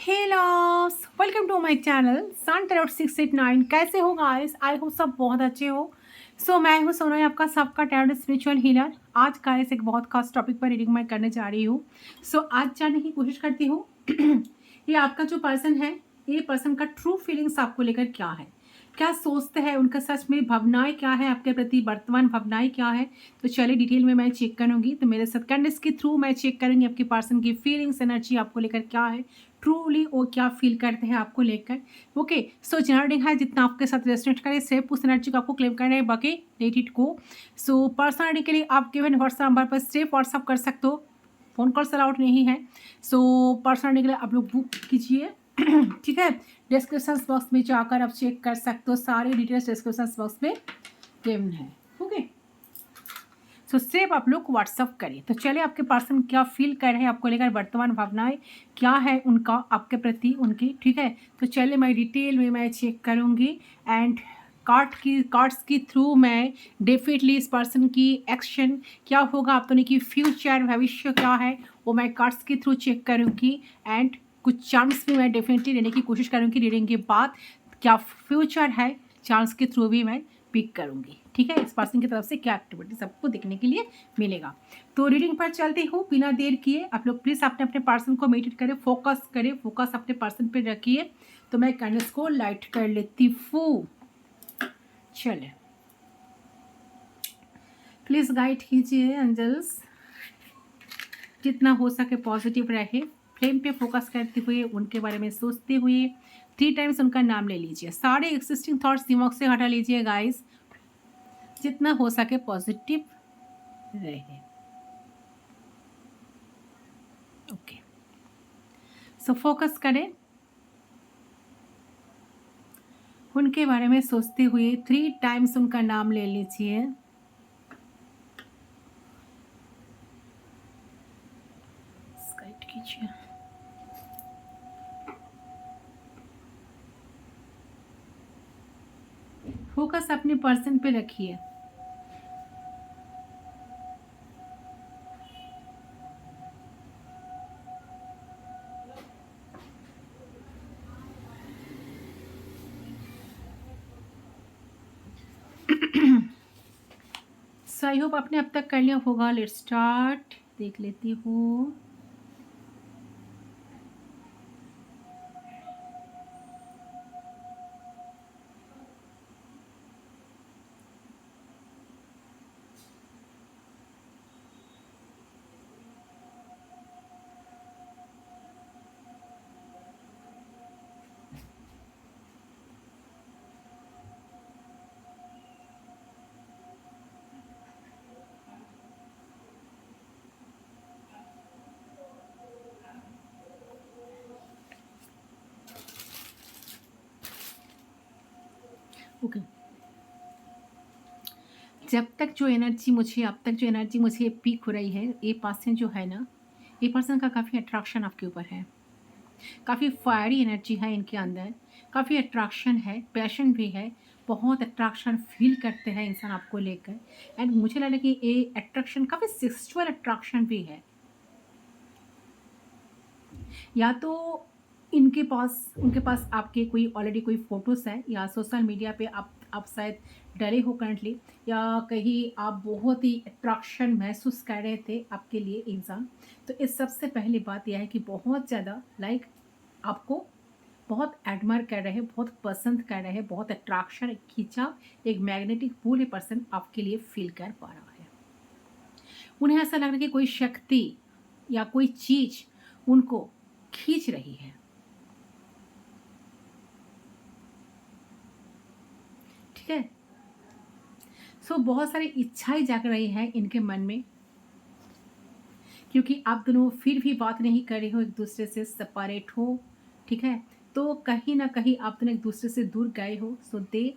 Hey loves, welcome to my channel sun tarot 689। कैसे हो guys? I hope सब बहुत अच्छे हो। मैं हूँ सोना, आपका सबका टैरोट स्पिरिचुअल हीलर। आज गाइस एक बहुत खास टॉपिक पर रीडिंग मैं करने जा रही हूँ। आज जानने की कोशिश करती हूँ ये आपका जो पर्सन है, ये पर्सन का ट्रू फीलिंग्स आपको लेकर क्या है, क्या सोचते हैं, उनका सच में भावनाएं क्या है आपके प्रति, वर्तमान भावनाएं क्या है। तो चलिए डिटेल में मैं चेक करूंगी। तो मेरे साथ कैंडल्स के थ्रू मैं चेक करूंगी आपके पर्सन की फीलिंग्स, एनर्जी आपको लेकर क्या है, ट्रूली वो क्या फील करते हैं आपको लेकर। ओके, जनरल रीडिंग है, जितना आपके साथ रेस्टोरेंट करें सिर्फ उस एनर्जी को आपको क्लेम करना है, बाकी let it go. Personal reading के लिए आप गिवन व्हाट्सएप नंबर पर सिर्फ व्हाट्सअप कर सकते हो, फोन कॉल्स अलाउड नहीं है। पर्सनल रीडिंग के लिए आप लोग बुक कीजिए ठीक है। डिस्क्रिप्शन बॉक्स में जाकर आप चेक कर सकते हो, सारी डिटेल्स डिस्क्रिप्शन बॉक्स में गिवन है। ओके, सिर्फ आप लोग व्हाट्सअप करिए। तो चलिए आपके पर्सन क्या फील कर रहे हैं आपको लेकर, वर्तमान भावनाएं क्या है उनका आपके प्रति उनकी, ठीक है। तो चलिए मैं डिटेल में मैं चेक करूंगी एंड कार्ड्स की थ्रू मैं डेफिनेटली इस पर्सन की एक्शन क्या होगा, आप तो नहीं कि फ्यूचर भविष्य क्या है, वो मैं कार्ड्स के थ्रू चेक करूंगी एंड कुछ चांस भी मैं डेफिनेटली लेने की कोशिश करूंगी रीडिंग के बाद। क्या फ्यूचर है, चांस के थ्रू भी मैं पिक करूंगी, ठीक है। इस पर्सन की तरफ से क्या एक्टिविटी सबको देखने के लिए मिलेगा। तो रीडिंग पर चलती हूँ बिना देर किए। आप लोग प्लीज अपने अपने पर्सन को मेडिटेट करें, फोकस अपने पर्सन पे रखिए। तो मैं कैंडल्स को लाइट कर लेती हूँ। चले, प्लीज गाइड कीजिए एंजल्स, जितना हो सके पॉजिटिव रहे। फ्लेम पे फोकस करते हुए, उनके बारे में सोचते हुए 3 टाइम्स उनका नाम ले लीजिए। सारे एक्सिस्टिंग थॉट्स दिमाग से हटा लीजिए गाइस, जितना हो सके पॉजिटिव रहे। ओके, फोकस करें, उनके बारे में सोचते हुए 3 टाइम्स उनका नाम ले लीजिए। गाइड कीजिए। फोकस अपने पर्सन पे रखिए। आई होप आपने अब तक कर लिया होगा। लेट्स स्टार्ट, देख लेती हूँ। ओके, जब तक जो एनर्जी मुझे अब तक जो एनर्जी मुझे पीक हो रही है, ये पर्सन जो है ना, ये पर्सन का काफ़ी अट्रैक्शन आपके ऊपर है, काफ़ी फायरी एनर्जी है इनके अंदर, काफ़ी अट्रैक्शन है, पैशन भी है, बहुत अट्रैक्शन फील करते हैं इंसान आपको लेकर। एंड मुझे लग रहा है कि ये अट्रैक्शन काफ़ी सेक्सुअल अट्रैक्शन भी है। या तो उनके पास आपके कोई ऑलरेडी कोई फोटोज़ है, या सोशल मीडिया पे आप शायद डरे हो करंटली, या कहीं आप बहुत ही अट्रैक्शन महसूस कर रहे थे आपके लिए इंसान। तो इस सबसे पहली बात यह है कि बहुत ज़्यादा लाइक आपको बहुत एडमायर कर रहे हैं, बहुत पसंद कर रहे हैं, बहुत अट्रैक्शन, एक खींचा, एक मैग्नेटिक पुल ये पर्सन आपके लिए फील कर पा रहा है। उन्हें ऐसा लग रहा है कि कोई शक्ति या कोई चीज़ उनको खींच रही है, ठीक है। बहुत सारी इच्छाएं जाग रही हैं इनके मन में, क्योंकि आप दोनों फिर भी बात नहीं कर रहे हो, एक दूसरे से सेपरेट हो, ठीक है। तो कहीं ना कहीं आप दोनों एक दूसरे से दूर गए हो। They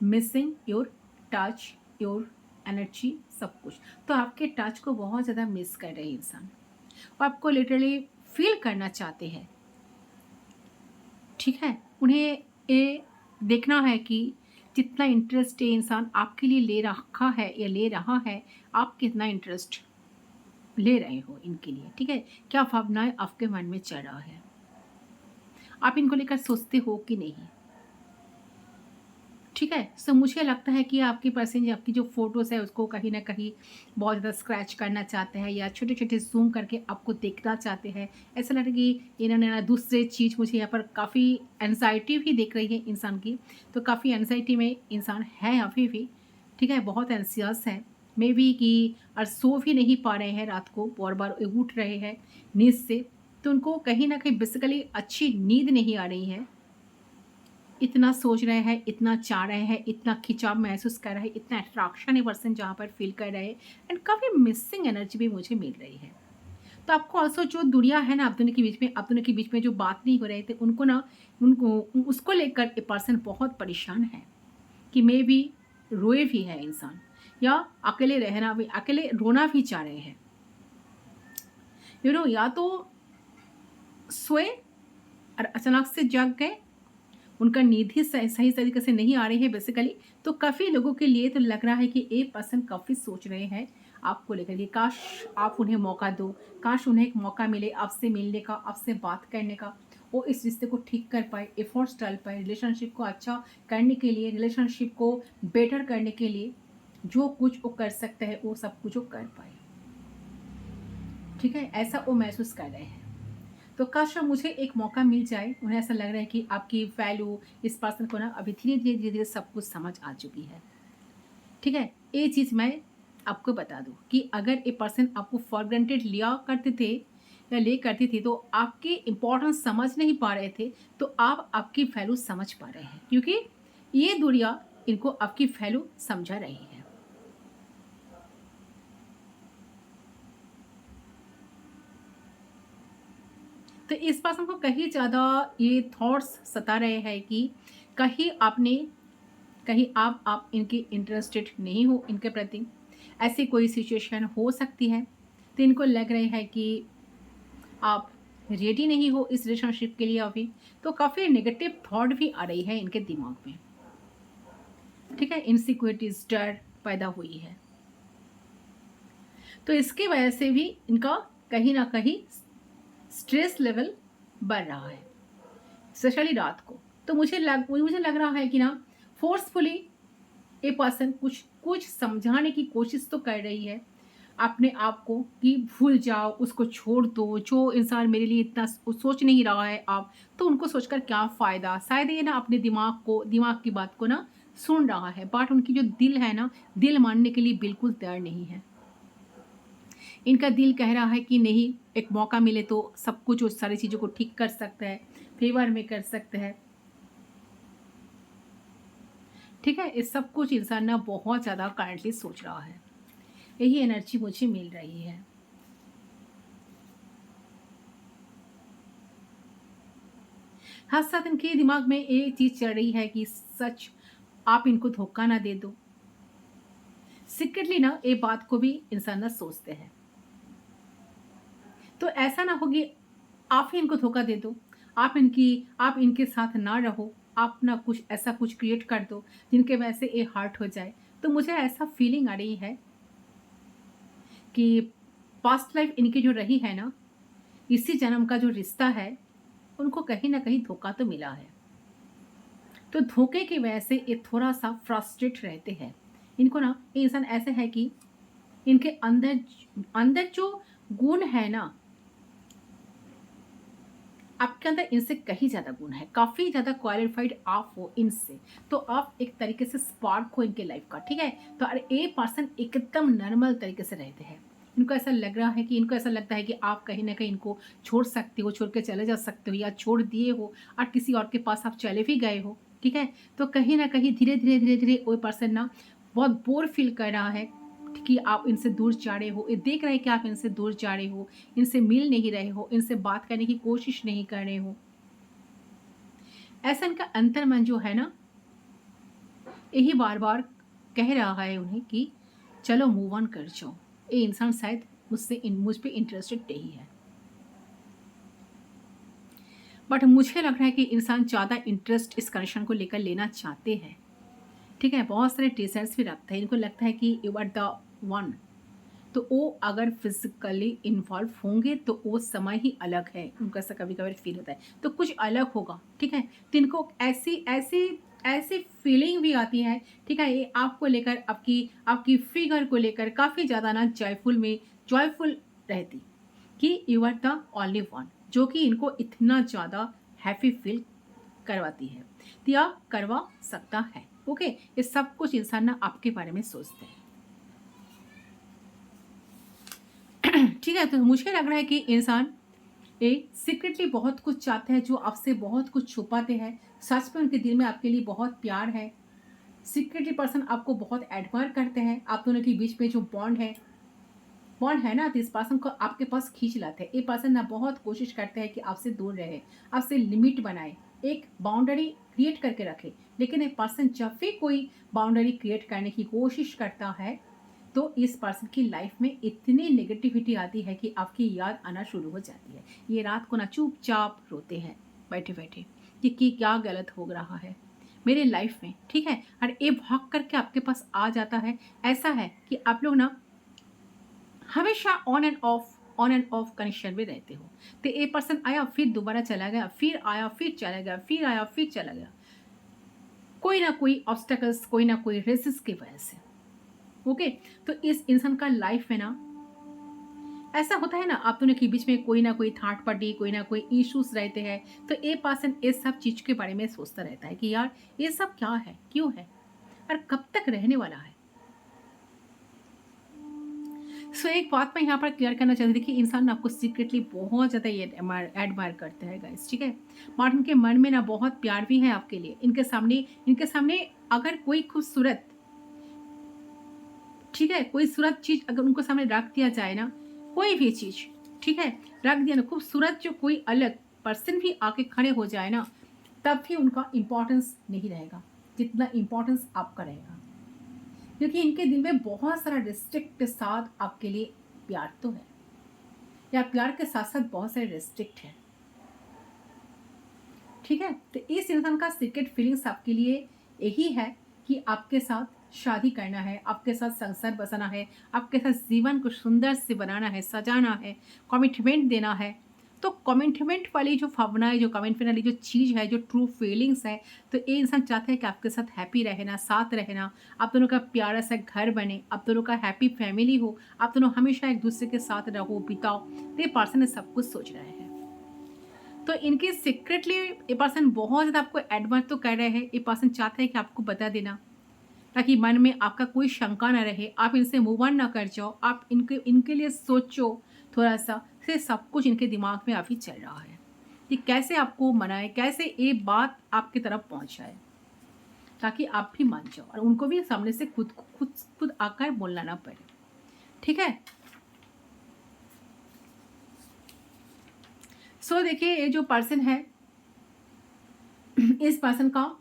missing your touch, your energy, सब कुछ। तो आपके टच को बहुत ज़्यादा मिस कर रहे हैं इंसान, और आपको लिटरली फील करना चाहते हैं, ठीक है। उन्हें ये देखना है कि जितना इंटरेस्ट ये इंसान आपके लिए ले रखा है या ले रहा है, आप कितना इंटरेस्ट ले रहे हो इनके लिए, ठीक है? क्या भावनाएँ आपके मन में चल रहा है? आप इनको लेकर सोचते हो कि नहीं? ठीक है? सो मुझे लगता है कि आपकी पर्सन आपकी जो फ़ोटोज़ है उसको कहीं न कहीं बहुत ज़्यादा स्क्रैच करना चाहते हैं या छोटे-छोटे ज़ूम करके आपको देखना चाहते हैं। ऐसा लग रहा है कि इन्होंने ना दूसरे चीज़ मुझे यहाँ पर काफ़ी एंग्ज़ायटी भी दिख रही है इंसान की। तो काफ़ी एंग्ज़ायटी में इंसान है अभी भी, ठीक है? बहुत एंग्ज़ियस है। मेबी कि और सो भी नहीं पा रहे हैं रात को, बार-बार उठ रहे हैं नींद से। तो उनको कहीं न कहीं बेसिकली अच्छी नींद नहीं आ रही है। इतना सोच रहे हैं, इतना चाह रहे हैं, इतना खिंचाव महसूस कर रहे हैं, इतना अट्रैक्शन है पर्सन जहाँ पर फ़ील कर रहे हैं एंड काफ़ी मिसिंग एनर्जी भी मुझे मिल रही है। तो आपको ऑल्सो जो दुनिया है ना आप दोनों के बीच में जो बात नहीं हो रहे थे उनको ना उनको उसको लेकर ये पर्सन बहुत परेशान है कि मेबी रोए भी है इंसान या अकेले रहना भी अकेले रोना भी चाह रहे हैं। या तो सोए और अचानक से जाग गए, उनका नींद ही सही तरीके से नहीं आ रही है बेसिकली। तो काफ़ी लोगों के लिए तो लग रहा है कि एक पर्सन काफ़ी सोच रहे हैं आपको लेकर के, काश आप उन्हें मौका दो, काश उन्हें एक मौका मिले आपसे मिलने का, आपसे बात करने का, वो इस रिश्ते को ठीक कर पाए, एफर्ट्स डाल पाए, रिलेशनशिप को अच्छा करने के लिए, रिलेशनशिप को बेटर करने के लिए जो कुछ वो कर सकते हैं वो सब कुछ वो कर पाए, ठीक है? ऐसा वो महसूस कर रहे हैं। तो काश मुझे एक मौका मिल जाए, उन्हें ऐसा लग रहा है कि आपकी वैल्यू इस पर्सन को ना अभी धीरे-धीरे सब कुछ समझ आ चुकी है। ठीक है? ये चीज़ मैं आपको बता दूँ कि अगर ये पर्सन आपको फॉर ग्रांटेड लिया करते थे या ले करती थी तो आपकी इम्पोर्टेंस समझ नहीं पा रहे थे, तो आप आपकी वैल्यू समझ पा रहे हैं क्योंकि ये दुनिया इनको आपकी वैल्यू समझा रही है। तो इस पर्सन को कहीं ज़्यादा ये थॉट्स सता रहे हैं कि कहीं आपने कहीं आप इनके इंटरेस्टेड नहीं हो इनके प्रति, ऐसी कोई सिचुएशन हो सकती है। तो इनको लग रहा है कि आप रेडी नहीं हो इस रिलेशनशिप के लिए अभी, तो काफ़ी नेगेटिव थॉट भी आ रही है इनके दिमाग में, ठीक है? इनसिक्योरिटीज़, डर पैदा हुई है। तो इसकी वजह से भी इनका कहीं न कहीं स्ट्रेस लेवल बढ़ रहा है, स्पेशली रात को। तो मुझे लग रहा है कि ना फ़ोर्सफुली ये पर्सन कुछ कुछ समझाने की कोशिश तो कर रही है अपने आप को कि भूल जाओ, उसको छोड़ दो, जो इंसान मेरे लिए इतना सोच नहीं रहा है आप, तो उनको सोचकर क्या फ़ायदा? शायद ये ना अपने दिमाग की बात को ना सुन रहा है, बट उनकी जो दिल है ना, दिल मानने के लिए बिल्कुल तैयार नहीं है। इनका दिल कह रहा है कि नहीं, एक मौका मिले तो सब कुछ उस सारी चीज़ों को ठीक कर सकता है, फेवर में कर सकता है। ठीक है? ये सब कुछ इंसान ना बहुत ज़्यादा करंटली सोच रहा है। यही एनर्जी मुझे मिल रही है। साथ-साथ इनके दिमाग में एक चीज़ चल रही है कि सच आप इनको धोखा ना दे दो। सीक्रेटली ना ये बात को भी इंसान ना सोचते हैं। तो ऐसा ना हो कि आप ही इनको धोखा दे दो, आप इनके साथ ना रहो, आप ना कुछ ऐसा कुछ क्रिएट कर दो जिनके वजह से ये हर्ट हो जाए। तो मुझे ऐसा फीलिंग आ रही है कि पास्ट लाइफ इनकी जो रही है ना, इसी जन्म का जो रिश्ता है, उनको कहीं न कहीं धोखा तो मिला है। तो धोखे की वजह से ये थोड़ा-सा फ्रस्ट्रेट रहते हैं। इनको ना ये इंसान ऐसे है कि इनके अंदर अंदर जो गुण है ना, आपके अंदर इनसे कहीं ज़्यादा गुण है, काफ़ी ज़्यादा क्वालिफ़ाइड आप हो इनसे, तो आप एक तरीके से स्पार्क हो इनके लाइफ़ का, ठीक है? तो और ये पर्सन एकदम नॉर्मल तरीके से रहते हैं। इनको ऐसा लगता है कि आप कहीं न कहीं इनको छोड़ सकते हो, छोड़ के चले जा सकते हो या छोड़ दिए हो और किसी और के पास आप चले भी गए हो, ठीक है? तो कहीं न कहीं धीरे-धीरे वो पर्सन ना बहुत बोर फ़ील कर रहा है कि आप इनसे दूर जा रहे हो, ये देख रहे हैं कि आप इनसे दूर जा रहे हो, इनसे मिल नहीं रहे हो, इनसे बात करने की कोशिश नहीं कर रहे हो। ऐसा इनका अंतर्मन जो है ना, यही बार-बार कह रहा है उन्हें कि चलो मूव ऑन कर जाओ। ये इंसान शायद मुझ पे इंटरेस्टेड नहीं है। बट मुझे लग रहा है कि इंसान ज़्यादा इंटरेस्ट इस कनेक्शन को लेकर लेना चाहते हैं। ठीक है? बहुत सारे टीचर्स भी रखते हैं। इनको लगता है कि यू आर द वन, तो वो अगर फिजिकली इन्वॉल्व होंगे तो वो समय ही अलग है, उनका ऐसा कभी कभी फील होता है तो कुछ अलग होगा, ठीक है। तो इनको ऐसी ऐसी ऐसी फीलिंग भी आती है, ठीक है। ये आपको लेकर, आपकी आपकी फिगर को लेकर काफ़ी ज़्यादा ना जॉयफुल रहती कि you are the only one, जो कि इनको इतना ज़्यादा हैप्पी फील करवाती है, तो या करवा सकता है। ओके, ये सब कुछ इंसान ना आपके बारे में सोचते हैं। ठीक है, तो मुझे लग रहा है कि इंसान ये सीक्रेटली बहुत कुछ चाहते हैं, जो आपसे बहुत कुछ छुपाते हैं। सच में उनके दिल में आपके लिए बहुत प्यार है। सीक्रेटली पर्सन आपको बहुत एडमायर करते हैं। आप दोनों के बीच में जो बॉन्ड है ना, तो इस पर्सन को आपके पास खींच लाते हैं। ये पर्सन ना बहुत कोशिश करते हैं कि आपसे दूर रहे, आपसे लिमिट बनाए, एक बाउंड्री क्रिएट करके रखे। लेकिन ये पर्सन जब भी कोई बाउंड्री क्रिएट करने की कोशिश करता है तो इस पर्सन की लाइफ में इतनी नेगेटिविटी आती है कि आपकी याद आना शुरू हो जाती है। ये रात को ना चुपचाप रोते हैं बैठे बैठे कि क्या गलत हो रहा है मेरे लाइफ में, ठीक है। और ये भाग करके आपके पास आ जाता है। ऐसा है कि आप लोग ना हमेशा ऑन एंड ऑफ कनेक्शन में रहते हो। तो ये पर्सन आया फिर दोबारा चला गया, फिर आया फिर चला गया, फिर आया फिर चला गया, कोई ना कोई ऑब्स्टेकल्स, कोई ना कोई रेसिस की वजह से। ओके, तो इस इंसान का लाइफ में ना ऐसा होता है ना, आप दोनों के बीच में कोई ना कोई थर्ड पार्टी, कोई ना कोई इश्यूज रहते हैं। तो ये पर्सन इस सब चीज के बारे में सोचता रहता है कि यार ये सब क्या है, क्यों है, और कब तक रहने वाला है। सो एक बात मैं यहाँ पर क्लियर करना चाहती थी कि इंसान आपको सीक्रेटली बहुत ज़्यादा ये एडमायर करते हैं गाइस, ठीक है। मार्टिन के मन में ना बहुत प्यार भी है आपके लिए। इनके सामने अगर कोई खूबसूरत, ठीक है, कोई सूरत चीज अगर उनको सामने रख दिया जाए ना, कोई भी चीज, ठीक है, रख दिया ना खूबसूरत, जो कोई अलग पर्सन भी आके खड़े हो जाए ना, तब भी उनका इम्पोर्टेंस नहीं रहेगा जितना इम्पोर्टेंस आपका रहेगा। क्योंकि इनके दिल में बहुत सारा रिस्ट्रिक्ट के साथ आपके लिए प्यार तो है, या प्यार के साथ साथ बहुत सारे रिस्ट्रिक्ट है, ठीक है। तो इस इंसान का सीक्रेट फीलिंग्स आपके लिए यही है कि आपके साथ शादी करना है, आपके साथ संसार बसाना है, आपके साथ जीवन को सुंदर से बनाना है, सजाना है, कमिटमेंट देना है। तो कमिटमेंट वाली जो भावना है, जो कमिटमेंट वाली जो चीज़ है, जो ट्रू फीलिंग्स है, तो ये इंसान चाहता है कि आपके साथ हैप्पी रहना, साथ रहना, आप दोनों का प्यारा सा घर बने, आप दोनों का हैप्पी फैमिली हो, आप दोनों हमेशा एक दूसरे के साथ रहो, बिताओ। तो ये पर्सन सब कुछ सोच रहे हैं। तो इनके सीक्रेटली ये पर्सन बहुत ज़्यादा आपको एडवांस तो कर रहे हैं। ये पर्सन चाहते हैं कि आपको बता देना, ताकि मन में आपका कोई शंका ना रहे, आप इनसे मूव ऑन ना कर जाओ, आप इनके इनके लिए सोचो थोड़ा सा। से सब कुछ इनके दिमाग में अभी चल रहा है कि कैसे आपको मनाए, कैसे ये बात आपकी तरफ पहुंचाए, ताकि आप भी मान जाओ और उनको भी सामने से खुद खुद खुद आकर बोलना ना पड़े, ठीक है। सो देखिए, ये जो पर्सन है, इस पर्सन का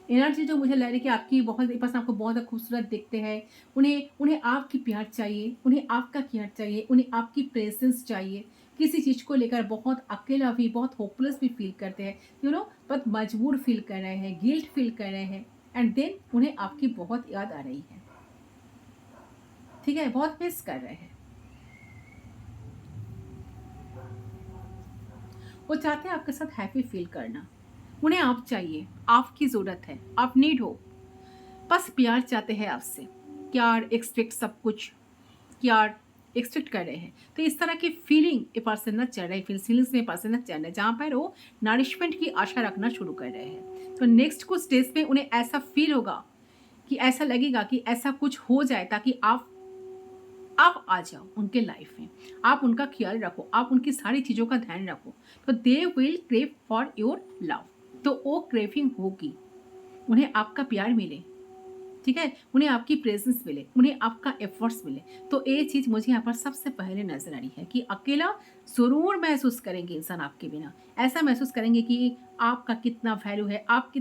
एनर्जी जो मुझे लग रही है कि आपकी बहुत, ये पर्सन आपको बहुत खूबसूरत देखते हैं। उन्हें उन्हें आपकी प्यार चाहिए, उन्हें आपका केयर चाहिए, उन्हें आपकी प्रेजेंस चाहिए। किसी चीज़ को लेकर बहुत अकेला भी, बहुत होपलेस भी फील करते हैं, बहुत मजबूर फील कर रहे हैं, गिल्ट फील कर रहे हैं, एंड देन उन्हें आपकी बहुत याद आ रही है, ठीक है, बहुत मिस कर रहे हैं। वो चाहते हैं आपके साथ हैप्पी फील करना। उन्हें आप चाहिए, आपकी ज़रूरत है, आप नीड हो, बस प्यार चाहते हैं आपसे। प्यार एक्सपेक्ट सब कुछ, प्यार एक्सपेक्ट कर रहे हैं। तो इस तरह की फीलिंग ये पर्सन ना चल रही, फीलिंग्स में पर्सन ना चल रहे, जहाँ पर वो नरिशमेंट की आशा रखना शुरू कर रहे हैं। तो नेक्स्ट कुछ स्टेज पे उन्हें ऐसा फील होगा कि ऐसा लगेगा कि ऐसा कुछ हो जाए, ताकि आप आ जाओ उनके लाइफ में, आप उनका ख्याल रखो, आप उनकी सारी चीज़ों का ध्यान रखो। तो they will crave for your love. तो वो क्रेविंग होगी, उन्हें आपका प्यार मिले, ठीक है, उन्हें आपकी प्रेजेंस मिले, उन्हें आपका एफर्ट्स मिले। तो ये चीज़ मुझे यहाँ पर सबसे पहले नजर आ रही है कि अकेला ज़रूर महसूस करेंगे इंसान आपके बिना। ऐसा महसूस करेंगे कि आपका कितना वैल्यू है, आप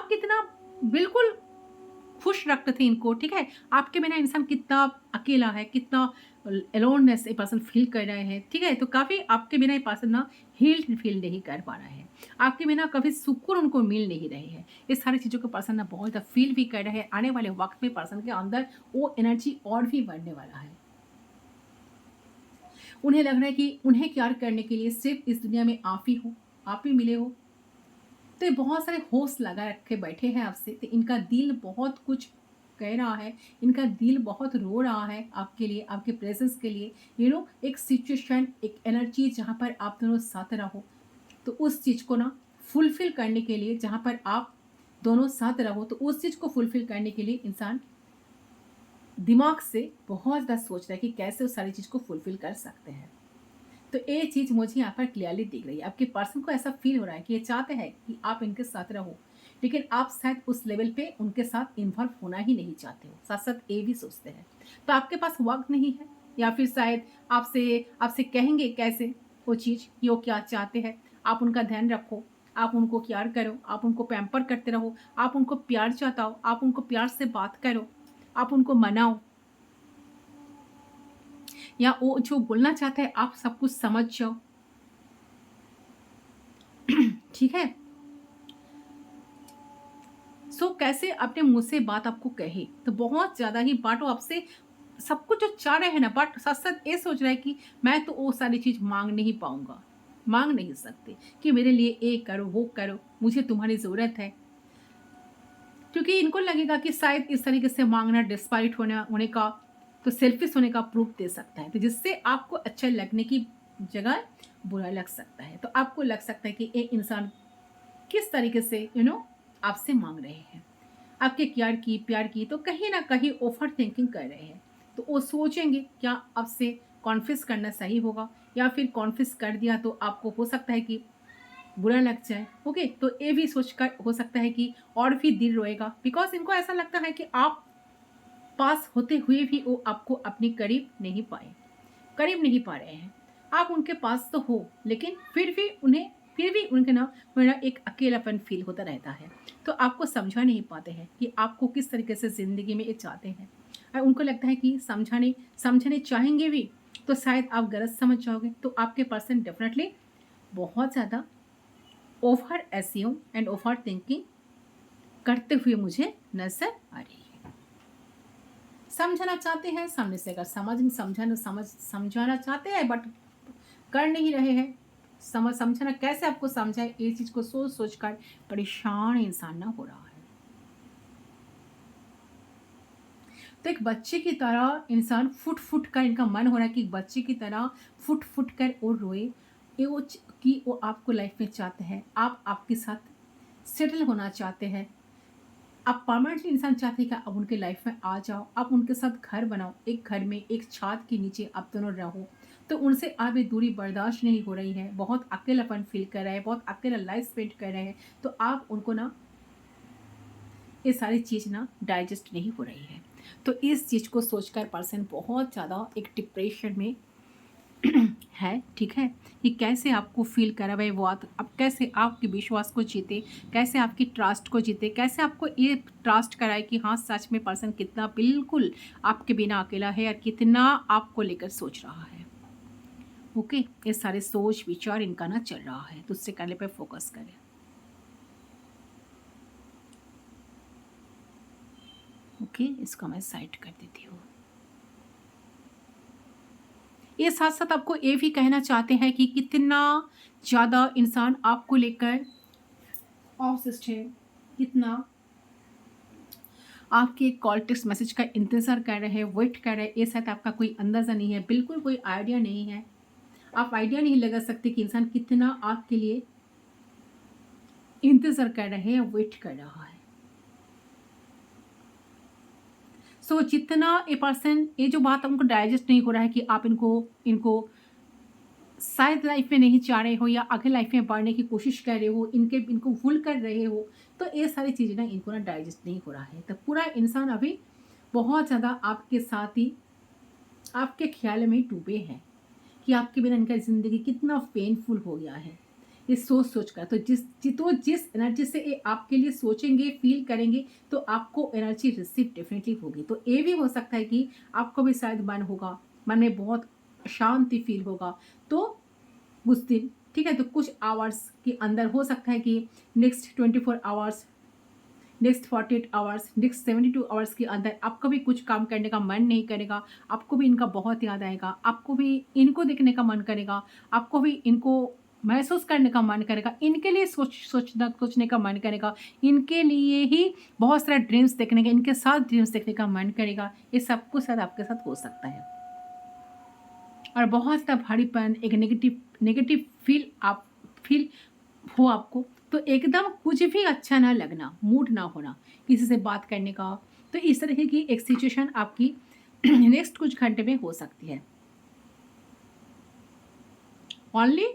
कितना बिल्कुल खुश रखते थे इनको, ठीक है। आपके बिना इंसान कितना अकेला है, कितना एलोननेस ये पर्सन फील कर रहे हैं, ठीक है। तो काफ़ी आपके बिना ये पर्सन ना हील्ड फील नहीं कर पा रहा है, आपके बिना कभी सुकून उनको मिल नहीं रहे हैं। इस सारी चीज़ों को पर्सन ना बहुत ज़्यादा फील भी कर रहे हैं। आने वाले वक्त में पर्सन के अंदर वो एनर्जी और भी बढ़ने वाला है। उन्हें लग रहा है कि उन्हें प्यार करने के लिए सिर्फ इस दुनिया में आप ही हो, आप ही मिले हो। तो ये बहुत सारे होश लगा रखे बैठे हैं आपसे, तो इनका दिल बहुत कुछ कह रहा है, इनका दिल बहुत रो रहा है आपके लिए, आपके प्रेजेंस के लिए। एक सिचुएशन, एक एनर्जी जहाँ पर आप दोनों साथ रहो, तो उस चीज़ को ना फुलफिल करने के लिए, जहाँ पर आप दोनों साथ रहो, तो उस चीज़ को फुलफिल करने के लिए इंसान दिमाग से बहुत ज़्यादा सोच रहा है कि कैसे उस सारी चीज़ को फुलफिल कर सकते हैं। तो ये चीज़ मुझे यहाँ पर क्लियरली दिख रही है। आपके पर्सन को ऐसा फील हो रहा है कि ये चाहते हैं कि आप इनके साथ रहो, लेकिन आप शायद उस लेवल पे उनके साथ इन्वॉल्व होना ही नहीं चाहते हो। साथ-साथ ये भी सोचते हैं। तो आपके पास वक़्त नहीं है, या फिर शायद आपसे आपसे कहेंगे कैसे वो चीज़ कि वो क्या चाहते हैं। आप उनका ध्यान रखो, आप उनको केयर करो, आप उनको पैम्पर करते रहो, आप उनको प्यार जताओ, आप उनको प्यार से बात करो, आप उनको मनाओ, या वो जो बोलना चाहते हैं आप सब कुछ समझ जाओ। ठीक है। कैसे अपने मुंह से बात आपको कहे, तो बहुत ज्यादा ही बात वो आपसे सब कुछ जो चाह रहे हैं ना, बट साथ साथ ये सोच रहा है कि मैं तो वो सारी चीज मांग नहीं पाऊंगा, मांग नहीं सकते कि मेरे लिए ये करो वो करो, मुझे तुम्हारी जरूरत है। क्योंकि इनको लगेगा कि शायद इस तरीके से मांगना डिस्पाइट होने का, तो सेल्फिश होने का प्रूफ दे सकता है, तो जिससे आपको अच्छा लगने की जगह बुरा लग सकता है। तो आपको लग सकता है कि ये इंसान किस तरीके से आपसे मांग रहे हैं, आपके प्यार की तो कहीं ना कहीं ओवर थिंकिंग कर रहे हैं। तो वो सोचेंगे क्या आपसे कॉन्फिस करना सही होगा, या फिर कॉन्फिस कर दिया तो आपको हो सकता है कि बुरा लग जाए। ओके, तो ये भी सोचकर हो सकता है कि और भी दिल रोएगा, बिकॉज इनको ऐसा लगता है कि आप पास होते हुए भी वो आपको अपने करीब नहीं पा रहे हैं। आप उनके पास तो हो, लेकिन फिर भी उनके ना मेरा एक अकेलापन फील होता रहता है। तो आपको समझा नहीं पाते हैं कि आपको किस तरीके से ज़िंदगी में ये चाहते हैं, और उनको लगता है कि समझाने चाहेंगे भी तो शायद आप गलत समझ जाओगे। तो आपके पर्सन डेफिनेटली बहुत ज़्यादा over assume and over thinking करते हुए मुझे नजर आ रही है। समझाना चाहते हैं सामने से, अगर समझाना चाहते हैं बट कर नहीं रहे हैं। समझाना कैसे आपको समझाए, ये चीज को सोच सोच कर परेशान इंसान ना हो रहा है। तो एक बच्चे की तरह इंसान फुट फुट कर, इनका मन हो रहा है कि बच्चे की तरह फुट फुट कर और रोए। कि वो आपको लाइफ में चाहते हैं, आप आपके साथ सेटल होना चाहते हैं, आप परमानेंटली इंसान चाहते हैं कि आप उनके लाइफ में आ जाओ, आप उनके साथ घर बनाओ, एक घर में एक छत के नीचे आप दोनों रहो। तो उनसे आप ये दूरी बर्दाश्त नहीं हो रही है, बहुत अकेलापन फील कर रहे हैं, बहुत अकेला लाइफ स्पेंड कर रहे हैं। तो आप उनको ना ये सारी चीज़ ना डाइजेस्ट नहीं हो रही है। तो इस चीज़ को सोचकर पर्सन बहुत ज़्यादा एक डिप्रेशन में है। ठीक है, कि कैसे आपको फील करावे वो अब कैसे आपके विश्वास को जीते, कैसे आपकी ट्रस्ट को जीते, कैसे आपको ये ट्रस्ट कराए कि हाँ सच में पर्सन कितना बिल्कुल आपके बिना अकेला है और कितना आपको लेकर सोच रहा है। ओके, ये सारे सोच विचार इनका ना चल रहा है, तो उससे करने पे फोकस करें। ओके, इसको मैं साइड कर देती हूँ। ये साथ साथ आपको ये भी कहना चाहते हैं कि कितना ज़्यादा इंसान आपको लेकर ऑब्सेस्ड है, कितना आपके कॉल टेक्स्ट मैसेज का इंतज़ार कर रहे हैं, वेट कर रहे हैं। ये शायद आपका कोई अंदाज़ा नहीं है, बिल्कुल कोई आइडिया नहीं है। आप आइडिया नहीं लगा सकते कि इंसान कितना आपके लिए इंतज़ार कर रहे हैं, वेट कर रहा है। जितना ए पर्सन, ये जो बात हमको डाइजेस्ट नहीं हो रहा है कि आप इनको शायद लाइफ में नहीं चाह रहे हो, या आगे लाइफ में बढ़ने की कोशिश कर रहे हो, इनको भूल कर रहे हो, तो ये सारी चीज़ें ना इनको ना डाइजेस्ट नहीं हो रहा है। तो पूरा इंसान अभी बहुत ज़्यादा आपके साथ ही आपके ख्याल में डूबे हैं कि आपके बिना इनका ज़िंदगी कितना पेनफुल हो गया है, ये सोच कर। तो जिस एनर्जी से ये आपके लिए सोचेंगे, फील करेंगे, तो आपको एनर्जी रिसीव डेफिनेटली होगी। तो ये भी हो सकता है कि आपको भी शायद मन होगा मन में बहुत शांति फील होगा। तो उस दिन, ठीक है, तो कुछ आवर्स के अंदर हो सकता है कि next 24 hours, next 48 hours, next 72 hours के अंदर आपको भी कुछ काम करने का मन नहीं करेगा, आपको भी इनका बहुत याद आएगा, आपको भी इनको देखने का मन करेगा, आपको भी इनको महसूस करने का मन करेगा, इनके लिए सोचने का मन करेगा, इनके लिए ही बहुत सारा ड्रीम्स देखने का, इनके साथ ड्रीम्स देखने का मन करेगा। ये सब कुछ शायद आपके साथ हो सकता है। और बहुत सा भारीपन, एक नेगेटिव नेगेटिव फील आप फील हो आपको, तो एकदम कुछ भी अच्छा ना लगना, मूड ना होना किसी से बात करने का, तो इस तरह की एक सिचुएशन आपकी नेक्स्ट कुछ घंटे में हो सकती है। Only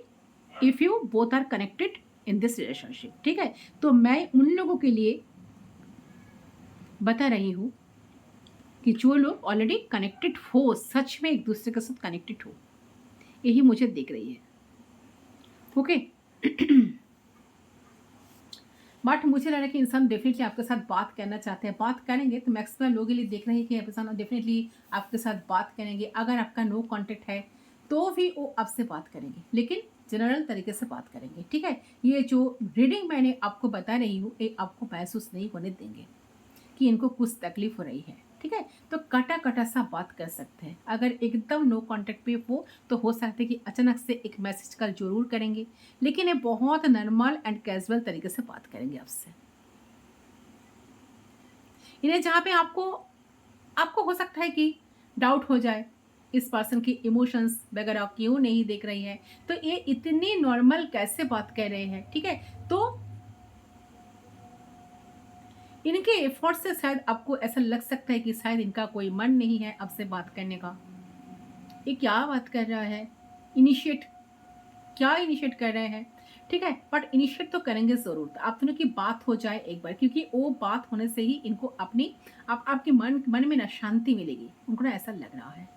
if you both are connected in this relationship, ठीक है। तो मैं उन लोगों के लिए बता रही हूँ कि जो लोग ऑलरेडी कनेक्टेड हो, सच में एक दूसरे के साथ कनेक्टेड हो, यही मुझे दिख रही है। ओके बट मुझे लग रहा है कि इंसान डेफिनेटली आपके साथ बात करना चाहते हैं, बात करेंगे। तो मैक्सिमम लोगों के लिए देख रहे हैं कि इंसान डेफिनेटली आपके साथ बात करेंगे। अगर आपका नो कांटेक्ट है तो भी वो आपसे बात करेंगे, लेकिन जनरल तरीके से बात करेंगे, ठीक है। ये जो रीडिंग मैंने आपको बता रही हूँ, ये आपको महसूस नहीं होने देंगे कि इनको कुछ तकलीफ हो रही है, ठीक है। तो कटा कटा सा बात कर सकते हैं। अगर एकदम नो कांटेक्ट पे हो तो हो सकता है कि अचानक से एक मैसेज कल जरूर करेंगे, लेकिन ये बहुत नॉर्मल एंड कैजुअल तरीके से बात करेंगे आपसे। इन्हें जहाँ पे आपको आपको हो सकता है कि डाउट हो जाए, इस पर्सन की इमोशंस वगैरह क्यों नहीं देख रही है, तो ये इतनी नॉर्मल कैसे बात कर रहे हैं, ठीक है। तो इनके एफर्ट से शायद आपको ऐसा लग सकता है कि शायद इनका कोई मन नहीं है आपसे बात करने का। ये क्या बात कर रहा है, इनिशिएट क्या इनिशिएट कर रहे हैं, ठीक है। बट इनिशिएट तो करेंगे जरूर। तो आप दोनों की बात हो जाए एक बार, क्योंकि वो बात होने से ही इनको अपनी आपके मन में ना शांति मिलेगी, उनको ना ऐसा लग रहा है।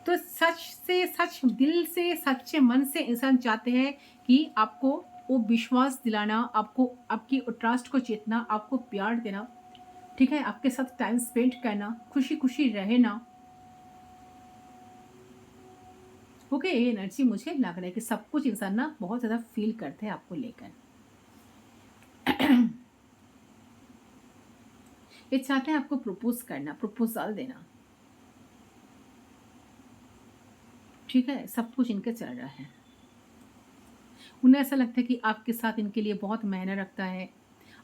तो सच से सच, दिल से, सच्चे मन से इंसान चाहते हैं कि आपको वो विश्वास दिलाना, आपको आपकी ट्रस्ट को जीतना, आपको प्यार देना, ठीक है, आपके साथ टाइम स्पेंड करना, खुशी खुशी रहना। ओके, ये एनर्जी मुझे लग रहा है कि सब कुछ इंसान ना बहुत ज़्यादा फील करते हैं आपको लेकर। ये चाहते हैं आपको प्रपोज करना, प्रपोजल देना, ठीक है। सब कुछ इनके चल रहा है। उन्हें ऐसा लगता है कि आपके साथ इनके लिए बहुत मायने रखता है,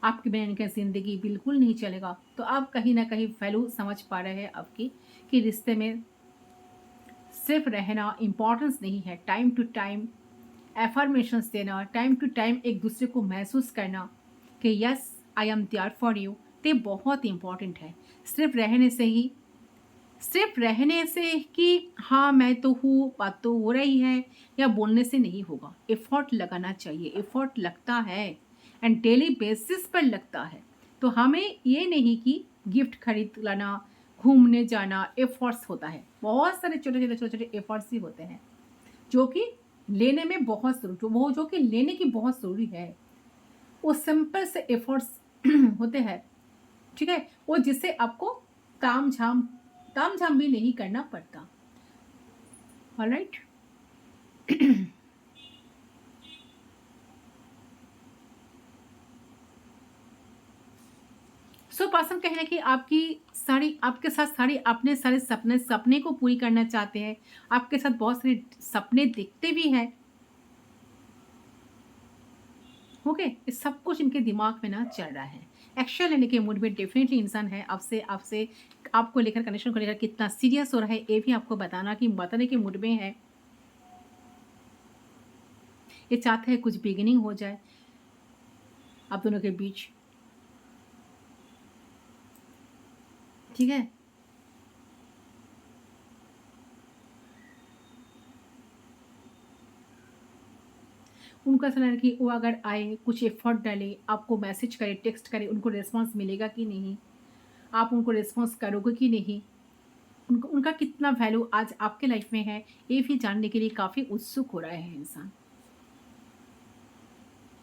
आपके बिना इनका ज़िंदगी बिल्कुल नहीं चलेगा। तो आप कहीं ना कहीं वैल्यू समझ पा रहे हैं आपकी, कि रिश्ते में सिर्फ रहना इम्पॉर्टेंस नहीं है, टाइम टू टाइम एफर्मेशंस देना, टाइम टू टाइम एक दूसरे को महसूस करना कि yes I am there for you, ये बहुत इंपॉर्टेंट है। सिर्फ रहने से ही, सिर्फ रहने से कि हाँ मैं तो हूँ, बात तो हो रही है, या बोलने से नहीं होगा। एफर्ट लगाना चाहिए, एफर्ट लगता है एंड डेली बेसिस पर लगता है। तो हमें ये नहीं कि गिफ्ट खरीद लाना, घूमने जाना एफर्ट्स होता है, बहुत सारे छोटे छोटे एफर्ट्स ही होते हैं जो कि लेने में बहुत ज़रूरी, वो जो कि लेने की बहुत ज़रूरी है। वो सिंपल से एफर्ट्स होते हैं, ठीक है, वो जिससे आपको ताम झाम भी नहीं करना पड़ता। ऑलराइट सो पर्सन कह रहे हैं कि आपके साथ अपने सारे सपने को पूरी करना चाहते हैं, आपके साथ बहुत सारे सपने दिखते भी हैं। ओके, ये सब कुछ इनके दिमाग में ना चल रहा है। एक्शन लेने के मूड में डेफिनेटली इंसान है। आपसे आपसे आपको लेकर, कनेक्शन को लेकर कितना सीरियस हो रहा है ये भी आपको बताने के मूड में है। ये चाहते हैं कुछ बिगिनिंग हो जाए आप दोनों के बीच, ठीक है। उनको ऐसा लग रहा है कि वो अगर आए, कुछ एफर्ट डाले, आपको मैसेज करे, टेक्स्ट करे, उनको रिस्पॉन्स मिलेगा कि नहीं, आप उनको रिस्पॉन्स करोगे कि नहीं, उनका कितना वैल्यू आज आपके लाइफ में है, ये भी जानने के लिए काफ़ी उत्सुक हो रहा है इंसान।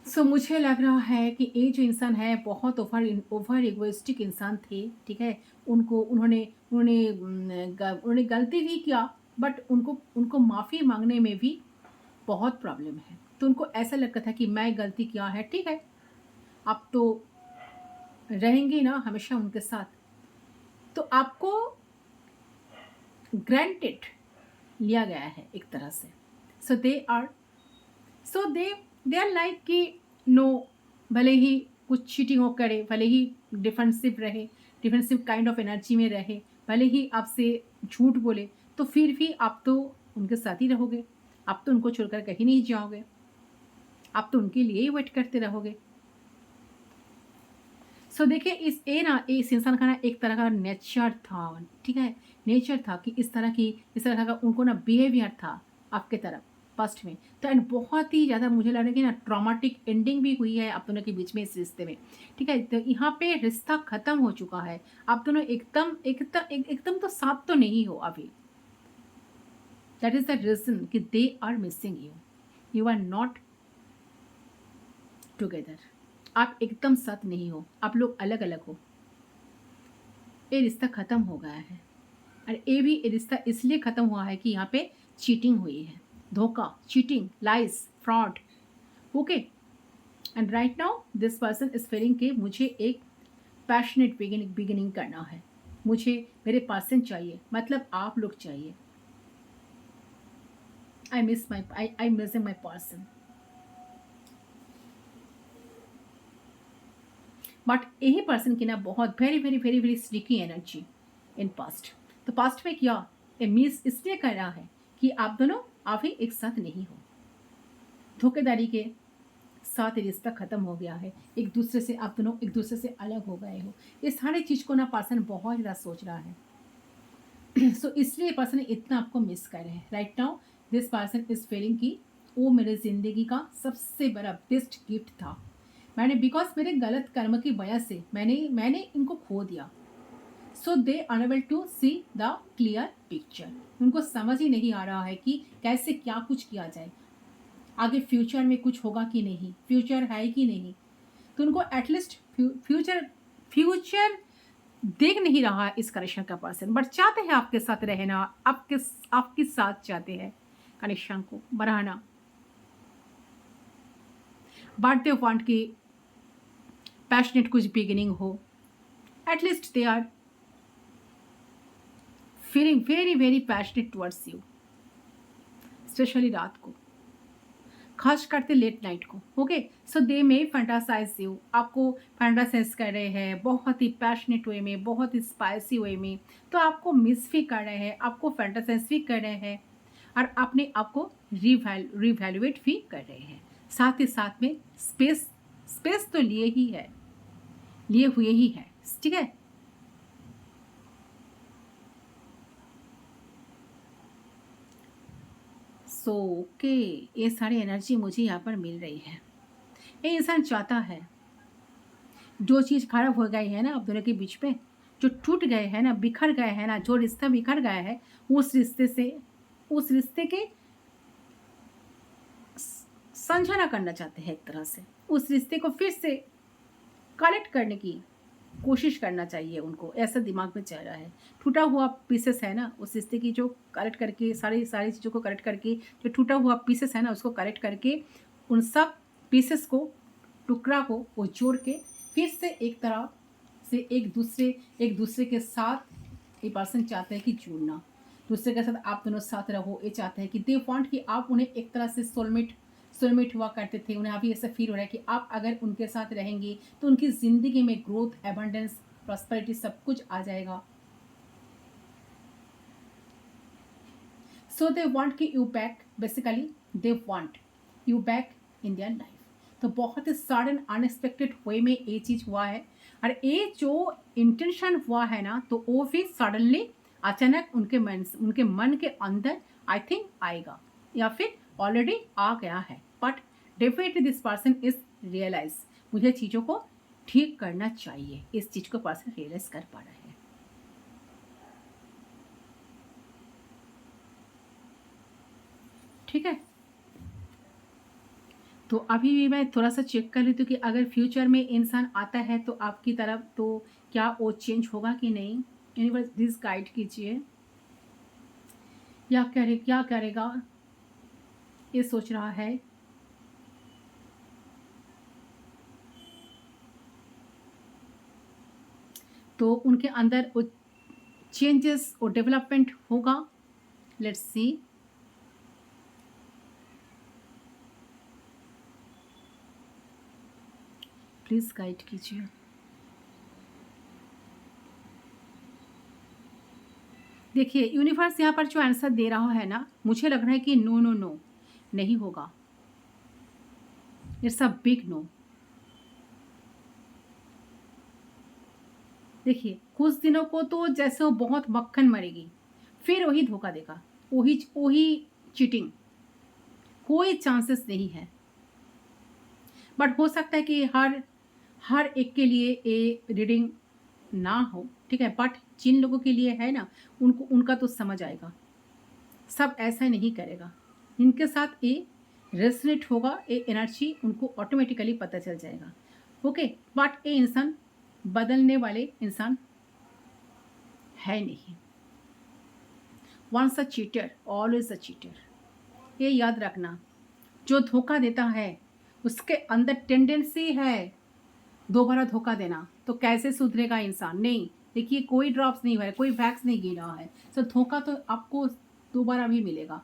सो मुझे लग रहा है कि ये जो इंसान है बहुत ओवर इगोइस्टिक इंसान थे, ठीक है। उन्होंने उन्होंने गलती भी किया, बट उनको उनको माफ़ी मांगने में भी बहुत प्रॉब्लम है। तो उनको ऐसा लगता था कि मैं गलती किया है, ठीक है, आप तो रहेंगी ना हमेशा उनके साथ, तो आपको ग्रांटेड लिया गया है एक तरह से। सो दे आर लाइक कि नो, भले ही कुछ चीटिंग हो करे, भले ही डिफेंसिव रहे, डिफेंसिव काइंड ऑफ एनर्जी में रहे, भले ही आपसे झूठ बोले, तो फिर भी आप तो उनके साथ ही रहोगे, आप तो उनको छोड़कर कहीं नहीं जाओगे, आप तो उनके लिए ही वेट करते रहोगे। सो देखिए इस इंसान का ना एक तरह का नेचर था, ठीक है, नेचर था कि इस तरह का उनको ना बिहेवियर था आपके तरफ पास्ट में। तो एंड बहुत ही ज़्यादा मुझे लग रहा है कि ना ट्रॉमेटिक एंडिंग भी हुई है आप दोनों के बीच में इस रिश्ते में, ठीक है। तो यहाँ पे रिश्ता ख़त्म हो चुका है, आप दोनों एकदम तो साथ तो नहीं हो अभी। दैट इज़ द रीज़न कि they are missing you, you are not together, आप एकदम साथ नहीं हो, आप लोग अलग अलग हो। ये रिश्ता ख़त्म हो गया है, और ये रिश्ता इसलिए ख़त्म हुआ है कि यहाँ पे चीटिंग हुई है, धोखा, cheating, lies, fraud, okay. And right now this person is feeling कि मुझे एक पैशनेट बिगिनिंग करना है, मुझे मेरे पर्सन चाहिए, मतलब आप लोग चाहिए। I missing my person. But यही पर्सन की ना बहुत very very very very sneaky energy in past. तो पास्ट में क्या ये मिस इसलिए कर रहा है कि आप दोनों अभी एक साथ नहीं हो, धोखेधारी के साथ ये रिश्ता खत्म हो गया है, एक दूसरे से आप दोनों एक दूसरे से अलग हो गए हो। ये सारी चीज़ को ना पर्सन बहुत ज़्यादा सोच रहा है। सो इसलिए पर्सन इतना आपको मिस कर रहे हैं। Right now this person is feeling कि वो मेरे ज़िंदगी का सबसे बड़ा बेस्ट गिफ्ट था, मैंने बिकॉज मेरे गलत कर्म की वजह से मैंने इनको खो दिया। So they unable to see the clear picture, उनको समझ ही नहीं आ रहा है कि कैसे क्या कुछ किया जाए, आगे फ्यूचर में कुछ होगा कि नहीं, फ्यूचर है कि नहीं। तो उनको एटलीस्ट फ्यूचर फ्यूचर देख नहीं रहा है इस कनेक्शन का पर्सन, बट चाहते हैं आपके साथ रहना, आपके साथ चाहते हैं कनेक्शन को बढ़ाना, बट दे वांट की पैशनेट कुछ बिगिनिंग हो। At least they are feeling very very passionate towards you, specially रात को, खास करते लेट नाइट को, okay. So they may fantasize you, आपको फैंटासाइज कर रहे हैं बहुत ही पैशनेट वे में, बहुत ही स्पाइसी वे में। तो आपको मिस भी कर रहे हैं, आपको फैंटासाइज भी कर रहे हैं, और अपने आपको रिवैल्यूएट भी कर रहे हैं। साथ ही साथ में स्पेस तो लिए हुए ही है, ठीक है। सो ओके, ये सारी एनर्जी मुझे यहाँ पर मिल रही है। ये इंसान चाहता है जो चीज़ खराब हो गई है ना आप दोनों के बीच में, जो टूट गए हैं ना, बिखर गए हैं ना, जो रिश्ता बिखर गया है, उस रिश्ते के समझाना करना चाहते हैं एक तरह से, उस रिश्ते को फिर से कलेक्ट करने की कोशिश करना चाहिए उनको, ऐसा दिमाग में चल रहा है। टूटा हुआ पीसेस है ना उस रिश्ते की, जो कलेक्ट करके सारी सारी चीज़ों को कलेक्ट करके, जो टूटा हुआ पीसेस है ना उसको कलेक्ट करके, उन सब पीसेस को, टुकड़ा को वो जोड़ के फिर से एक तरह से एक दूसरे के साथ ये पर्सन चाहते हैं कि जुड़ना, दूसरे के साथ आप दोनों साथ रहो। ये चाहते हैं कि दे वांट कि आप उन्हें एक तरह से सोलमेट हुआ करते थे, उन्हें अभी ऐसा फील हो रहा है कि आप अगर उनके साथ रहेंगे तो उनकी ज़िंदगी में ग्रोथ, एबंडेंस, प्रॉस्पेरिटी सब कुछ आ जाएगा। सो दे वांट कि you back, basically they want you back in their life. तो बहुत ही सडन अनएक्सपेक्टेड वे में ये चीज़ हुआ है, और ये जो इंटेंशन हुआ है ना, तो वो भी सडनली अचानक उनके मन के अंदर आई थिंक आएगा, या फिर ऑलरेडी आ गया है। But definitely this person is realize, मुझे चीज़ों को ठीक करना चाहिए, इस चीज़ को पर्सन रियलाइज कर पा रहा है, ठीक है। तो अभी भी मैं थोड़ा सा चेक कर लेती हूँ कि अगर फ्यूचर में इंसान आता है तो आपकी तरफ, तो क्या वो चेंज होगा कि नहीं। यूनिवर्स प्लीज गाइड कीजिए। क्या करेगा ये सोच रहा है। तो उनके अंदर वो चेंजेस और डेवलपमेंट होगा। Let's see. प्लीज गाइड कीजिए। देखिए यूनिवर्स यहाँ पर जो आंसर दे रहा है ना, मुझे लग रहा है कि नो नो नो नहीं होगा। It's a big no. देखिए कुछ दिनों को तो जैसे वो बहुत मक्खन मरेगी, फिर वही धोखा देगा, वही चीटिंग। कोई चांसेस नहीं है। बट हो सकता है कि हर एक के लिए ये रीडिंग ना हो, ठीक है, बट जिन लोगों के लिए है ना, उनको उनका तो समझ आएगा। सब ऐसा नहीं करेगा। इनके साथ ये रेजोनेट होगा, ये एनर्जी उनको ऑटोमेटिकली पता चल जाएगा। ओके, बट ये इंसान बदलने वाले इंसान है नहीं। Once a cheater always a cheater. ये याद रखना, जो धोखा देता है उसके अंदर टेंडेंसी है दोबारा धोखा देना। तो कैसे सुधरेगा इंसान? नहीं, देखिए कोई ड्रॉप्स नहीं हुआ है, कोई वैक्स नहीं गिरा है, तो धोखा तो आपको दोबारा भी मिलेगा।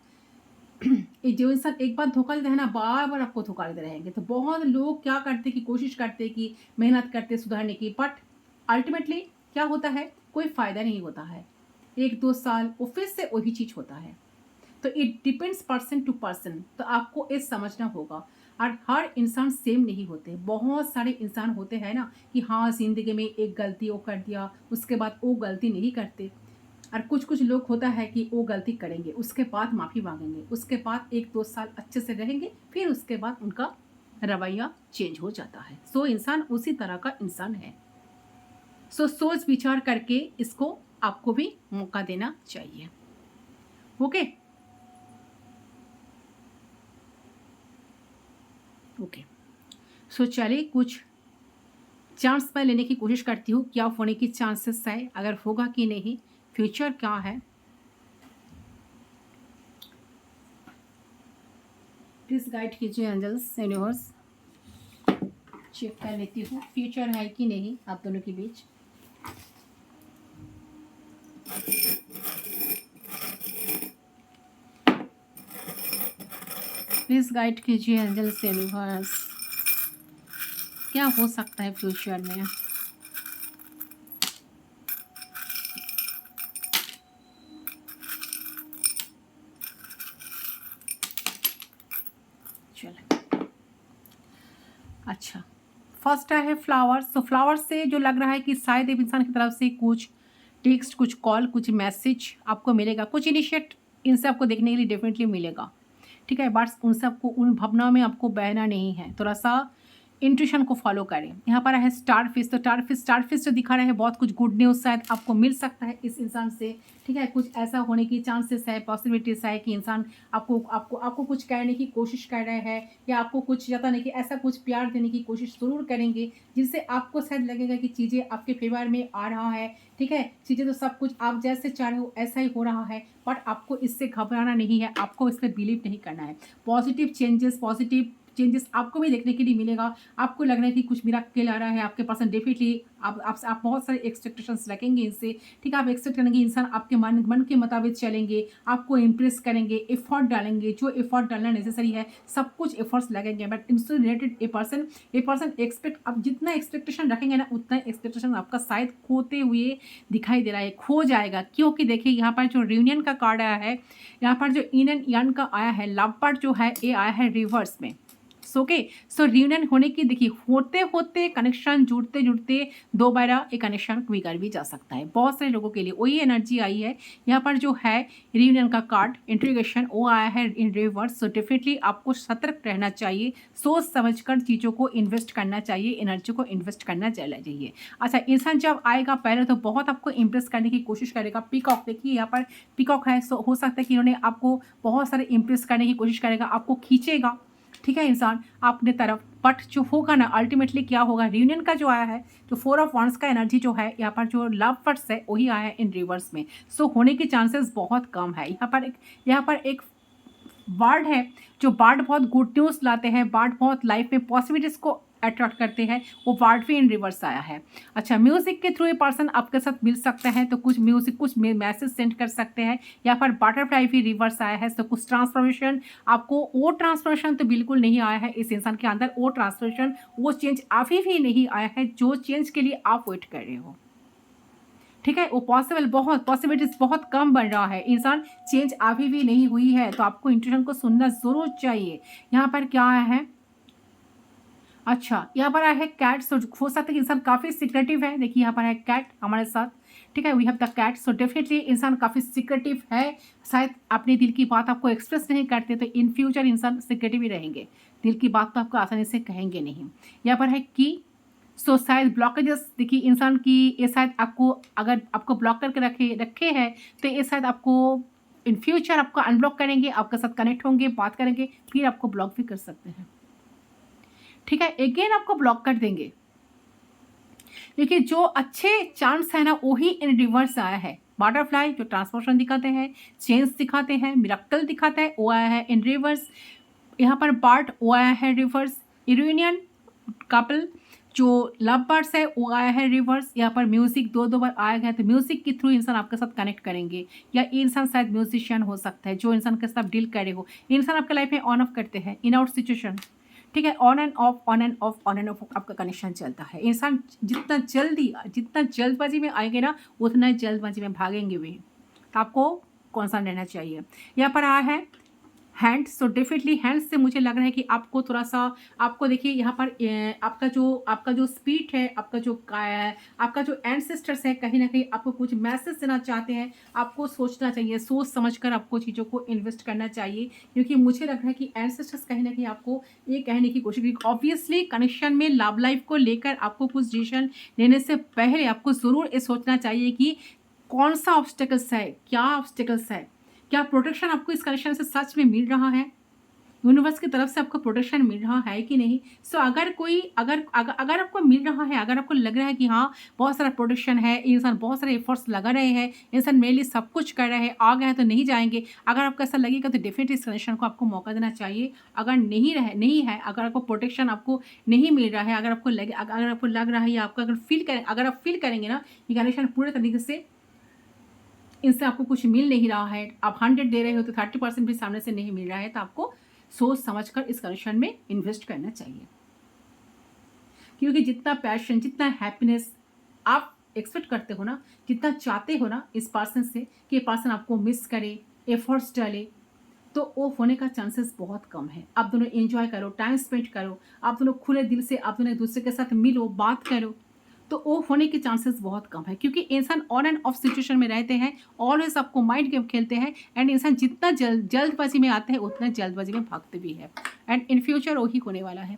ये जो इंसान एक बार धोखा देता है ना, बार बार आपको धोखा देते रहेंगे। तो बहुत लोग क्या करते कि कोशिश करते कि मेहनत करते सुधारने की, बट अल्टीमेटली क्या होता है, कोई फायदा नहीं होता है। 1-2 साल वो फिर से वही चीज होता है। तो it depends person to person. तो आपको ये समझना होगा। और हर इंसान सेम नहीं होते। बहुत सारे इंसान होते हैं ना कि हाँ जिंदगी में एक गलती वो कर दिया, उसके बाद वो गलती नहीं करते। और कुछ लोग होता है कि वो गलती करेंगे, उसके बाद माफ़ी मांगेंगे, उसके बाद 1-2 साल अच्छे से रहेंगे, फिर उसके बाद उनका रवैया चेंज हो जाता है। सो इंसान उसी तरह का इंसान है। सो सोच विचार करके इसको आपको भी मौका देना चाहिए। Okay okay. सो चलिए कुछ चांस मैं लेने की कोशिश करती हूँ, क्या होने की चांसेस है, अगर होगा कि नहीं, फ्यूचर क्या है। प्लीज गाइड कीजिए एंजल्स यूनिवर्स। चेक कर लेती हूँ फ्यूचर है कि नहीं आप दोनों के बीच। प्लीज गाइड कीजिए एंजल्स यूनिवर्स, क्या हो सकता है फ्यूचर में। चलो अच्छा, फर्स्ट है फ्लावर्स। तो फ्लावर्स से जो लग रहा है कि शायद एक इंसान की तरफ से कुछ टेक्स्ट, कुछ कॉल, कुछ मैसेज आपको मिलेगा, कुछ इनिशिएट इनसे आपको देखने के लिए डेफिनेटली मिलेगा, ठीक है। बट उन सबको उन भावनाओं में आपको बहना नहीं है, थोड़ा सा इंट्यूशन को फॉलो करें। यहाँ पर है स्टार फिश। तो स्टार फिश जो दिखा रहे हैं, बहुत कुछ गुड न्यूज़ शायद आपको मिल सकता है इस इंसान से, ठीक है। कुछ ऐसा होने की चांसेस है, पॉसिबिलिटीज है कि इंसान आपको आपको आपको कुछ कहने की कोशिश कर रहे हैं, या आपको कुछ जताने की, ऐसा कुछ प्यार देने की कोशिश जरूर करेंगे, जिससे आपको शायद लगेगा कि चीज़ें आपके फेवर में आ रहा है, ठीक है। चीज़ें तो सब कुछ आप जैसे चाह रहे हो ऐसा ही हो रहा है, बट आपको इससे घबराना नहीं है, आपको इस पर बिलीव नहीं करना है। पॉजिटिव चेंजेस आपको भी देखने के लिए मिलेगा। आपको लग रहा है कि कुछ मिराकल आ रहा है आपके पास, डेफिनेटली आप बहुत सारे एक्सपेक्टेशंस रखेंगे इनसे, ठीक है। आप एक्सपेक्ट करेंगे इंसान आपके मन के मुताबिक चलेंगे, आपको इम्प्रेस करेंगे, एफर्ट डालेंगे, जो एफर्ट डालना नेसेसरी है, सब कुछ एफर्ट्स लगेंगे। बट इनसे रिलेटेड ए पर्सन एक्सपेक्ट, आप जितना एक्सपेक्टेशन रखेंगे ना, उतना एक्सपेक्टेशन आपका शायद खोते हुए दिखाई दे रहा है, खो जाएगा। क्योंकि देखिए यहाँ पर जो रियूनियन का कार्ड आया है, यहाँ पर जो इन एंड यन का आया है, लव पार्ट जो है ये आया है रिवर्स में। ओके, सो रियूनियन होने की देखिए, होते होते कनेक्शन जुड़ते जुड़ते दोबारा एक कनेक्शन बिगड़ भी जा सकता है। बहुत सारे लोगों के लिए वही एनर्जी आई है। यहाँ पर जो है रियूनियन का कार्ड इंट्रीगेशन वो आया है इन रिवर्स। सो डेफिनेटली आपको सतर्क रहना चाहिए, सोच समझकर चीज़ों को इन्वेस्ट करना चाहिए, एनर्जी को इन्वेस्ट करना चाहिए। अच्छा, इंसान जब आएगा पहले तो बहुत आपको इम्प्रेस करने की कोशिश करेगा। पीकॉक देखिए यहाँ पर पीकॉक है, सो हो सकता है कि उन्होंने आपको बहुत सारे इम्प्रेस करने की कोशिश करेगा, आपको खींचेगा, ठीक है इंसान अपने तरफ, बट जो होगा ना अल्टीमेटली क्या होगा, रियूनियन का जो आया है, जो 4 ऑफ वांड्स का एनर्जी जो है यहाँ पर, जो लव बर्ड्स है वही आया है इन रिवर्स में। सो होने के चांसेस बहुत कम है। यहाँ पर एक बर्ड है, जो बर्ड बहुत गुड न्यूज़ लाते हैं, बर्ड बहुत लाइफ में पॉसिबिलिटीज़ को अट्रैक्ट करते हैं, वो बर्ड भी इन रिवर्स आया है। अच्छा, म्यूजिक के थ्रू ये पर्सन आपके साथ मिल सकता है, तो कुछ म्यूजिक, कुछ मैसेज सेंड कर सकते हैं। यहाँ पर बटरफ्लाई भी रिवर्स आया है, तो कुछ ट्रांसफॉर्मेशन आपको, वो ट्रांसफॉर्मेशन तो बिल्कुल नहीं आया है इस इंसान के अंदर, वो ट्रांसफॉर्मेशन, वो चेंज अभी भी नहीं आया है जो चेंज के लिए आप वेट कर रहे हो। ठीक है, वो पॉसिबिलिटीज बहुत कम बन रहा है, इंसान चेंज अभी भी नहीं हुई है, तो आपको इंट्यूशन को सुनना जरूर चाहिए। यहाँ पर क्या आया है, अच्छा यहाँ पर आया है कैट। सो हो सकता है कि इंसान काफ़ी सिक्रेटिव है। देखिए यहाँ पर है कैट हमारे साथ, ठीक है, we have the cat. So definitely इंसान काफ़ी सिक्रेटिव है, शायद अपने दिल की बात आपको एक्सप्रेस नहीं करते, तो इन फ्यूचर इंसान सिक्रेटिव ही रहेंगे, दिल की बात तो आपको आसानी से कहेंगे नहीं। यहाँ पर है की। सो शायद ब्लॉकेजेस, देखिए इंसान की ये शायद आपको, अगर आपको ब्लॉक करके रखे हैं, तो ये शायद आपको इन फ्यूचर आपको अनब्लॉक करेंगे, आपके साथ कनेक्ट होंगे, बात करेंगे, फिर आपको ब्लॉक भी कर सकते हैं। ठीक है, अगेन आपको ब्लॉक कर देंगे। देखिए जो अच्छे चांस है ना वही इन रिवर्स आया है। बटरफ्लाई जो ट्रांसफॉर्मेशन दिखाते हैं, चेंज दिखाते हैं, मिरेकल दिखाता है, वो आया है इन रिवर्स। यहाँ पर बर्ड वो आया है रिवर्स। यूरेनियन कपल जो लव बर्ड्स है वो आया है रिवर्स। यहाँ पर म्यूजिक दो बार आया गया, तो म्यूजिक के थ्रू इंसान आपके साथ कनेक्ट करेंगे, या ये इंसान शायद म्यूजिशियन हो सकता है जो इंसान के साथ डील करे हो। इंसान आपके लाइफ में ऑन ऑफ करते हैं, इन आउट सिचुएशन, ठीक है, on end of, on end of, on end of आपका कनेक्शन चलता है। इंसान जितना जल्दबाजी में आएंगे ना, उतना जल्दबाजी में भागेंगे भी, तो आपको कौन सा रहना चाहिए। यहाँ पर आया है हैंड। सो डेफिनेटली हैंड से मुझे लग रहा है कि आपको थोड़ा सा, आपको देखिए यहाँ पर आपका जो स्पीड है, आपका जो एंसेस्टर्स है, कहीं ना कहीं आपको कुछ मैसेज देना चाहते हैं। आपको सोचना चाहिए, सोच समझकर आपको चीज़ों को इन्वेस्ट करना चाहिए, क्योंकि मुझे लग रहा है कि एंसेस्टर्स कहीं ना कहीं आपको ये कहने की कोशिश की, ऑब्वियसली कनेक्शन में लव लाइफ को लेकर आपको कुछ डिसीजन लेने से पहले आपको ज़रूर ये सोचना चाहिए कि कौन सा ऑब्स्टेकल्स है, क्या ऑब्स्टेकल्स है, क्या प्रोटेक्शन आपको इस कनेक्शन से सच में मिल रहा है, यूनिवर्स की तरफ से आपको प्रोटेक्शन मिल रहा है कि नहीं। सो अगर अगर आपको मिल रहा है, अगर आपको लग रहा है कि हाँ बहुत सारा प्रोटेक्शन है, इंसान बहुत सारे एफर्ट्स लगा रहे हैं, इंसान मेरे लिए सब कुछ कर रहे हैं, आ गए हैं तो नहीं जाएंगे, अगर आपको ऐसा लगेगा तो डेफिनेटली इस कनेक्शन को आपको मौका देना चाहिए। अगर नहीं है, अगर आपको प्रोटेक्शन आपको नहीं मिल रहा है, अगर आपको लग रहा है, या आपको अगर आप फील करेंगे ना ये कनेक्शन पूरे तरीके से इनसे आपको कुछ मिल नहीं रहा है, आप 100 दे रहे हो तो 30% भी सामने से नहीं मिल रहा है, तो आपको सोच समझकर इस कनेक्शन में इन्वेस्ट करना चाहिए। क्योंकि जितना पैशन, जितना हैप्पीनेस आप एक्सपेक्ट करते हो ना, जितना चाहते हो ना इस पर्सन से कि ये पर्सन आपको मिस करे, एफर्ट्स डाले, तो वो होने का चांसेस बहुत कम है। आप दोनों एंजॉय करो, टाइम स्पेंड करो, आप दोनों खुले दिल से आप दोनों एक दूसरे के साथ मिलो, बात करो, तो वो होने के चांसेस बहुत कम है। क्योंकि इंसान ऑन एंड ऑफ सिचुएशन में रहते हैं, ऑलवेज आपको माइंड गेम खेलते हैं, एंड इंसान जितना जल्दबाजी में आते हैं उतना जल्दबाजी में भागते भी है, एंड इन फ्यूचर वही होने वाला है।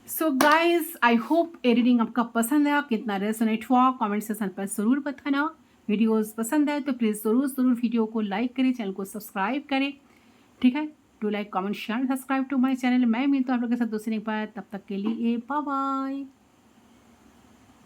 सो गाइज आई होप ये रीडिंग आपका पसंद आया, कितना रेजोनेट हुआ कमेंट सेक्शन पर ज़रूर बताना। वीडियोस पसंद आए तो प्लीज़ ज़रूर वीडियो को लाइक करें, चैनल को सब्सक्राइब करें, ठीक है, to like comment share subscribe to my channel. मैं मिलता हूँ आप लोगों के साथ दूसरी बार, तब तक के लिए बाय बाय।